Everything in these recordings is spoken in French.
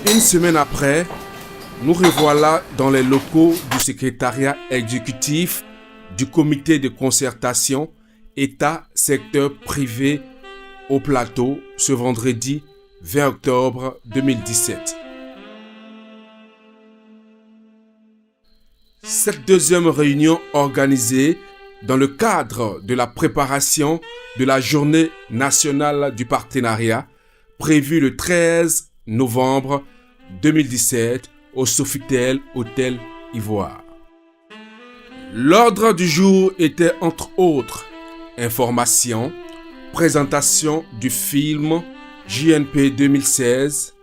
Une semaine après, nous revoilà dans les locaux du secrétariat exécutif du comité de concertation État-secteur privé au Plateau ce vendredi 20 octobre 2017. Cette deuxième réunion organisée dans le cadre de la préparation de la journée nationale du partenariat prévue le 13 novembre 2017 au Sofitel Hôtel Ivoire. L'ordre du jour était entre autres information, présentation du film JNP 2016,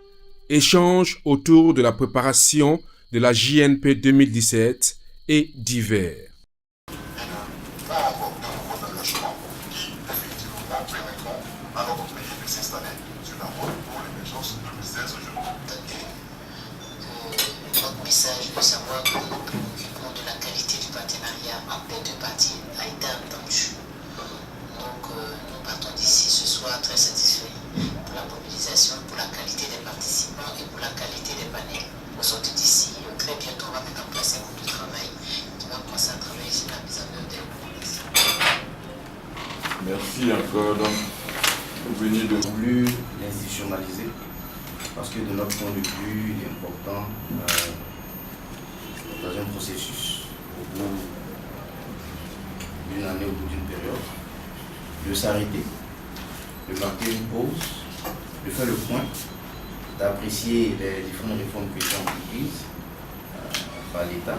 échange autour de la préparation de la JNP 2017 et divers. Notre message de savoir que nous préoccupons de la qualité du partenariat entre les deux parties a été entendu. Donc nous partons d'ici ce soir très satisfaits pour la mobilisation, pour la qualité des participants et pour la qualité des panels. Au sortir d'ici, très bientôt on va mettre en place un groupe de travail qui va commencer à travailler sur la mise en œuvre des recommandations. Merci encore. Donc, vous venez de voulu l'institutionnaliser parce que de notre point de vue, il est important dans un processus au bout d'une année, au bout d'une période, de s'arrêter, de marquer une pause, de faire le point, d'apprécier les différentes réformes qui sont prises par l'État,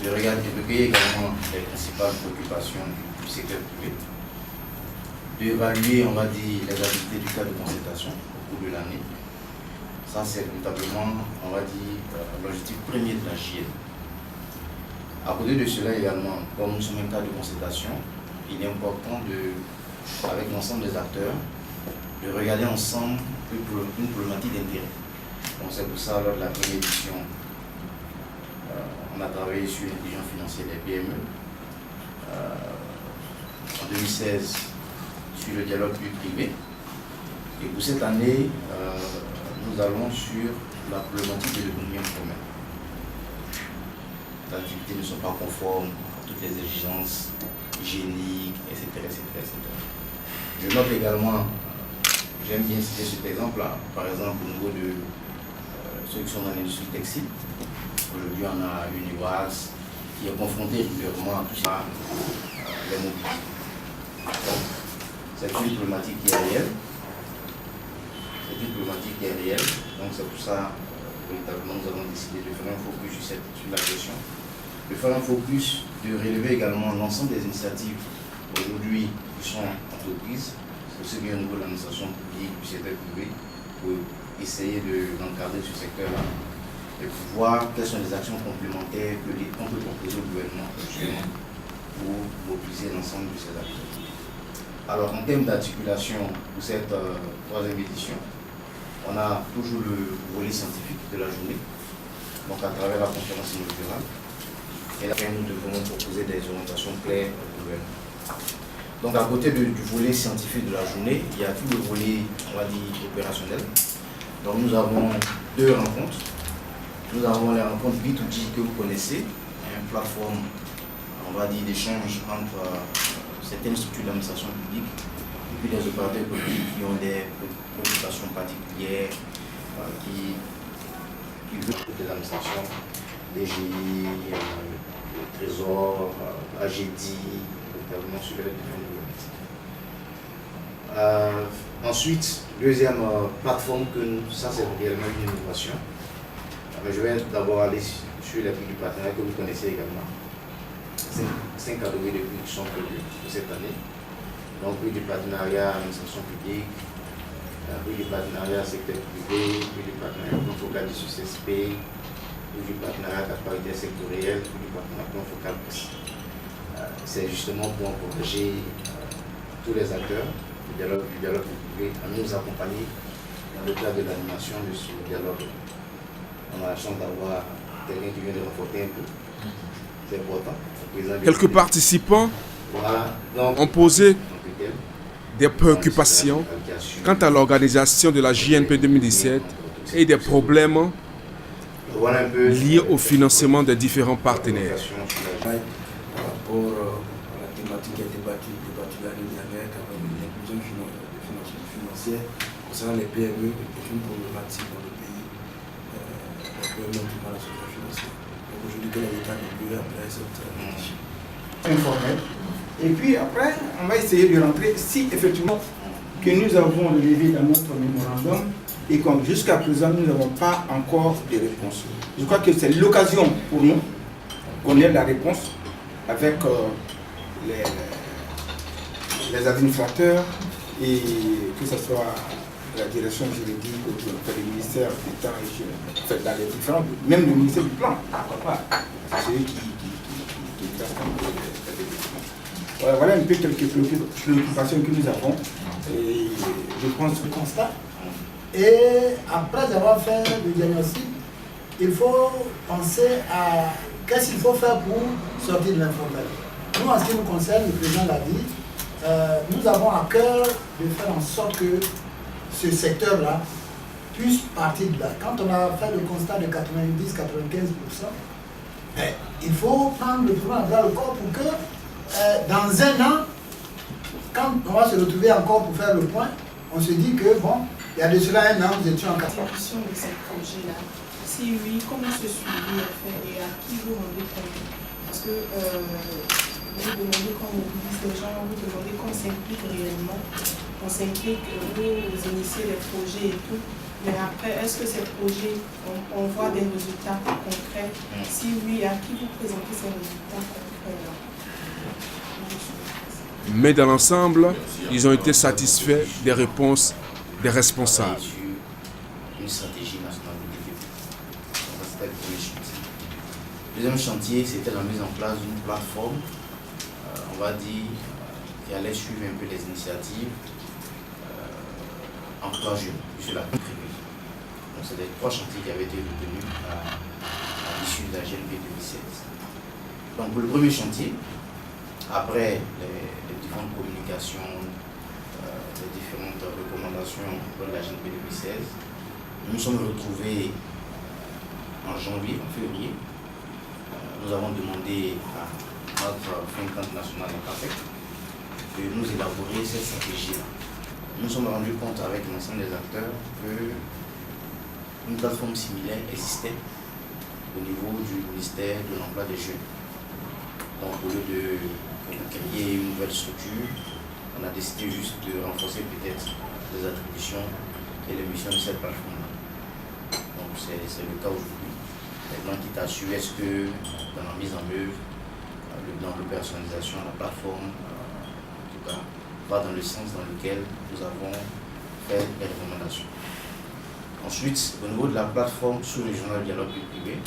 de recueillir également les principales préoccupations du secteur privé, d'évaluer, on va dire, les activités du cadre de concertation au cours de l'année. Ça, c'est véritablement, on va dire, l'objectif premier de la JN. À côté de cela également, comme nous sommes un cadre de concertation, il est important, avec l'ensemble des acteurs, de regarder ensemble une problématique d'intérêt. Donc c'est pour ça, lors de la première édition, on a travaillé sur l'intelligence financière des PME. En 2016, sur le dialogue public-privé. Et pour cette année, nous allons sur la problématique de l'économie informelle. Les activités ne sont pas conformes à toutes les exigences hygiéniques, etc. Je note également, j'aime bien citer cet exemple-là, par exemple au niveau de ceux qui sont dans l'industrie textile. Aujourd'hui, on a une Ivoise qui est confrontée régulièrement à tout ça, les mobilités. C'est une problématique qui est réelle. Donc c'est pour ça, véritablement, nous avons décidé de faire un focus sur la question. De faire un focus, de relever également l'ensemble des initiatives aujourd'hui qui sont entreprises, aussi bien au niveau de l'administration publique, du secteur privé, pour essayer d'encadrer ce secteur-là et pour voir quelles sont les actions complémentaires qu'on peut proposer au gouvernement pour mobiliser l'ensemble de ces acteurs. Alors, en termes d'articulation pour cette troisième édition, on a toujours le volet scientifique de la journée, donc à travers la conférence inaugurale. Et là, nous devons proposer des orientations claires au gouvernement. Donc, à côté du volet scientifique de la journée, il y a tout le volet, on va dire, opérationnel. Donc, nous avons deux rencontres. Nous avons les rencontres B2G que vous connaissez, une plateforme, on va dire, d'échange entre certaines structures d'administration publique et puis des opérateurs économiques qui ont des préoccupations particulières, qui veulent des administrations, DGI, le Trésor, AGD, notamment sur les différentes problématiques. Ensuite, deuxième plateforme, ça c'est réellement une innovation. Mais je vais d'abord aller sur les prix du partenariat que vous connaissez également. 5 catégories de prix qui sont prévues pour cette année. Donc, prix du partenariat administration publique, prix du partenariat secteur privé, prix du partenariat plan focal du CSP, prix du partenariat paritaire sectorielle, prix du partenariat plan focal presse. C'est justement pour encourager tous les acteurs du dialogue privé à nous accompagner dans le cadre de l'animation de ce dialogue. On a la chance d'avoir quelqu'un qui vient de renforcer un peu. C'est important. Quelques participants ont posé des préoccupations quant à l'organisation de la JNP 2017 et des problèmes Voilà un peu liés au financement des différents partenaires. Par rapport à la thématique qui a été débattue l'année dernière, avec l'inclusion financière concernant les PME est une problématique dans le pays, les PME notamment la société financière. Donc aujourd'hui, quel est l'état des lieux après cette édition informel. Et puis après, on va essayer de rentrer si effectivement que nous avons relevé dans notre mémorandum et comme jusqu'à présent nous n'avons pas encore de réponse. Je crois que c'est l'occasion pour nous qu'on ait la réponse avec les administrateurs et que ce soit la direction juridique ou le ministère d'État, dans les différents, même le ministère du Plan, pourquoi pas, c'est celui qui voilà un peu quelques préoccupations que nous avons et je pense ce constat. Et après avoir fait le diagnostic, il faut penser à qu'est-ce qu'il faut faire pour sortir de l'informel. Nous, en ce qui nous concerne, le président l'a dit, nous avons à cœur de faire en sorte que ce secteur-là puisse partir de là. Quand on a fait le constat de 90-95%, il faut prendre le problème à le corps pour que dans un an, quand on va se retrouver encore pour faire le point, on se dit que bon, il y a de cela un an, nous étions en 80%. L'exécution de ces projets-là, si oui, comment ce suivi est fait et à qui vous rendez compte? Parce que vous demandez qu'on mobilise les gens, vous demandez qu'on s'implique réellement, on s'implique, vous initiez les projets et tout. Mais après, est-ce que ces projets, on voit des résultats concrets? Si oui, à qui vous présentez ces résultats concrets-là? Mais dans l'ensemble, ils ont été satisfaits des réponses des responsables. Une stratégie nationale de développement. C'était le premier chantier. Le deuxième chantier, c'était la mise en place d'une plateforme, on va dire, qui allait suivre un peu les initiatives emploi jeune, sur la privée. Donc, c'est les trois chantiers qui avaient été retenus à l'issue de la GNP 2016. Donc, pour le premier chantier, après les différentes communications, les différentes recommandations de la GNP 2016, nous nous sommes retrouvés en janvier, en février. Nous avons demandé à notre think tank national IMPACT de nous élaborer cette stratégie-là. Nous nous sommes rendus compte avec l'ensemble des acteurs qu'une plateforme similaire existait au niveau du ministère de l'Emploi des Jeunes. Donc au lieu de créer une nouvelle structure, on a décidé juste de renforcer peut-être les attributions et les missions de cette plateforme-là. Donc c'est le cas aujourd'hui. Maintenant, qui t'a su, est-ce que dans la mise en œuvre, le plan de personnalisation, la plateforme, en tout cas, va dans le sens dans lequel nous avons fait les recommandations. Ensuite, au niveau de la plateforme sous-régionale dialogue public-privé,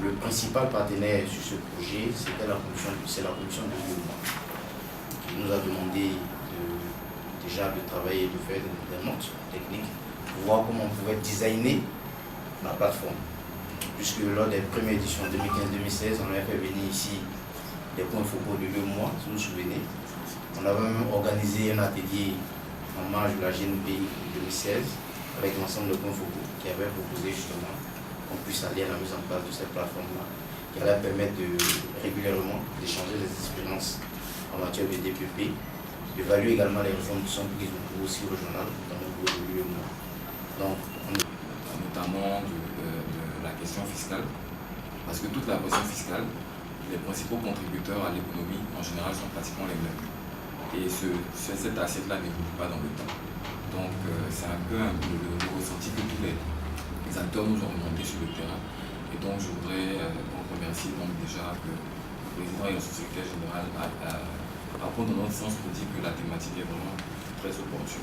le principal partenaire sur ce projet, c'est la commission de développement, qui nous a demandé déjà de travailler, de faire des notes techniques pour voir comment on pouvait designer la plateforme. Puisque lors des premières éditions 2015-2016, on avait fait venir ici des points focaux de 2 mois, si vous vous souvenez. On avait même organisé un atelier en marge de la GNP 2016 avec l'ensemble de points focaux qui avaient proposé justement qu'on puisse aller à la mise en place de cette plateforme-là, qui allait permettre régulièrement d'échanger les expériences en matière de DPP, d'évaluer également les réformes qui sont prises au niveau aussi régional, dans le niveau de l'UEMOA. Donc, notamment de la question fiscale, parce que toute la pression fiscale, les principaux contributeurs à l'économie en général sont pratiquement les mêmes. Et cette assiette-là n'évolue pas dans le temps. Donc c'est un peu le ressenti que tous les acteurs nous ont remonté sur le terrain. Et donc je voudrais remercier donc déjà que le président et le secrétaire général apportent dans notre sens pour dire que la thématique est vraiment très opportune.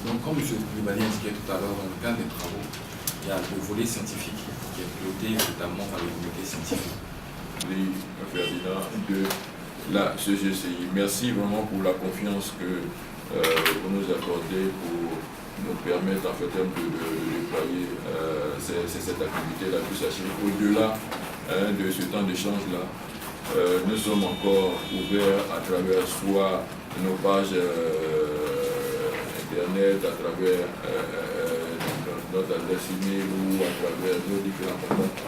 Donc comme M. Koulibaly indiquait tout à l'heure, dans le cadre des travaux, il y a le volet scientifique qui est piloté notamment par le comité scientifique. Oui, Ferdinand, de la CGCI. Merci vraiment pour la confiance que vous nous accordez pour nous permettre en fait de déployer cette activité-là. Puis sachez, au-delà de ce temps d'échange-là, nous sommes encore ouverts à travers soit nos pages internet, à travers notre adresse email ou à travers nos différents contacts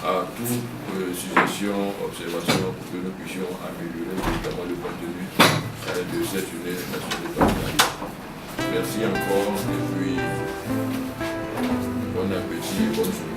à toute suggestion, observation pour que nous puissions améliorer notamment le contenu de cette Union nationale de partenariat. Merci encore et puis bon appétit et bonne journée.